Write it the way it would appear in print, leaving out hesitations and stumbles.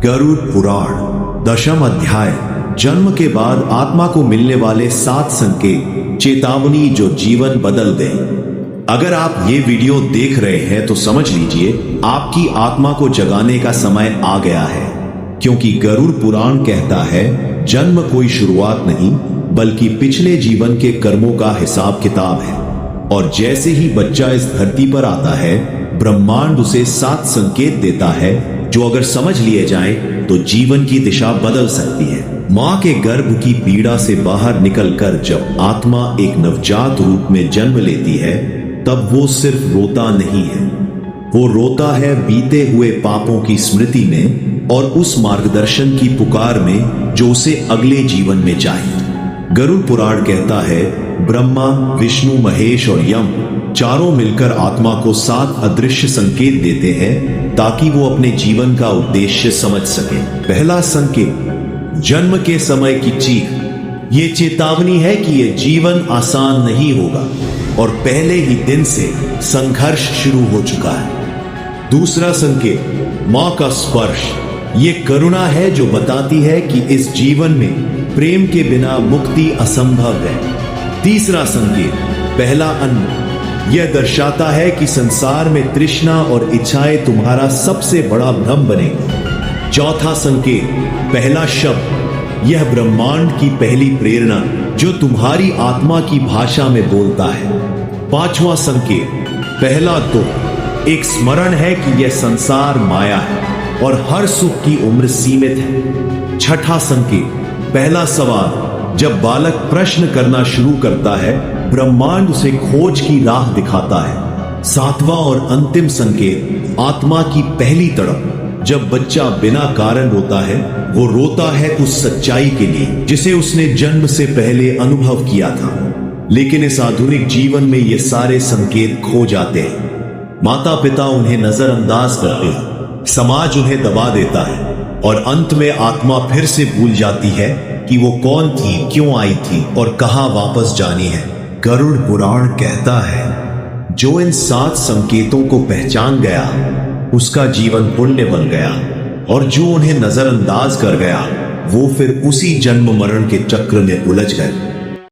गरुड़ पुराण दशम अध्याय। जन्म के बाद आत्मा को मिलने वाले 7 संकेत, चेतावनी जो जीवन बदल दे। अगर आप ये वीडियो देख रहे हैं तो समझ लीजिए आपकी आत्मा को जगाने का समय आ गया है, क्योंकि गरुड़ पुराण कहता है जन्म कोई शुरुआत नहीं बल्कि पिछले जीवन के कर्मों का हिसाब किताब है। और जैसे ही बच्चा इस धरती पर आता है, ब्रह्मांड उसे 7 संकेत देता है जो अगर समझ लिए जाएं तो जीवन की दिशा बदल सकती है। मां के गर्भ की पीड़ा से बाहर निकलकर जब आत्मा एक नवजात रूप में जन्म लेती है, तब वो सिर्फ रोता नहीं है, वो रोता है बीते हुए पापों की स्मृति में और उस मार्गदर्शन की पुकार में जो उसे अगले जीवन में चाहिए। गरुड़ पुराण कहता है ब्रह्मा, विष्णु, महेश और यम चारों मिलकर आत्मा को 7 अदृश्य संकेत देते हैं ताकि वो अपने जीवन का उद्देश्य समझ सके। पहला संकेत, जन्म के समय की चीख। ये चेतावनी है कि ये जीवन आसान नहीं होगा और पहले ही दिन से संघर्ष शुरू हो चुका है। दूसरा संकेत, मां का स्पर्श। ये करुणा है जो बताती है कि इस जीवन में प्रेम के बिना मुक्ति असंभव है। तीसरा संकेत, पहला अन्न। यह दर्शाता है कि संसार में तृष्णा और इच्छाएं तुम्हारा सबसे बड़ा भ्रम बनेगी। चौथा संकेत, पहला शब्द। यह ब्रह्मांड की पहली प्रेरणा जो तुम्हारी आत्मा की भाषा में बोलता है। पांचवा संकेत, पहला दुख। एक स्मरण है कि यह संसार माया है और हर सुख की उम्र सीमित है। छठा संकेत, पहला सवाल। जब बालक प्रश्न करना शुरू करता है, ब्रह्मांड उसे खोज की राह दिखाता है। सातवां और अंतिम संकेत, आत्मा की पहली तड़प। जब बच्चा बिना कारण रोता है, वो रोता है उस सच्चाई के लिए जिसे उसने जन्म से पहले अनुभव किया था। लेकिन इस आधुनिक जीवन में ये सारे संकेत खो जाते हैं। माता पिता उन्हें नजरअंदाज करते हैं, समाज उन्हें दबा देता है और अंत में आत्मा फिर से भूल जाती है कि वो कौन थी, क्यों आई थी और कहां वापस जानी है। गरुड़ पुराण कहता है जो इन 7 संकेतों को पहचान गया उसका जीवन पुण्य बन गया, और जो उन्हें नजरअंदाज कर गया वो फिर उसी जन्म मरण के चक्र में उलझ गए।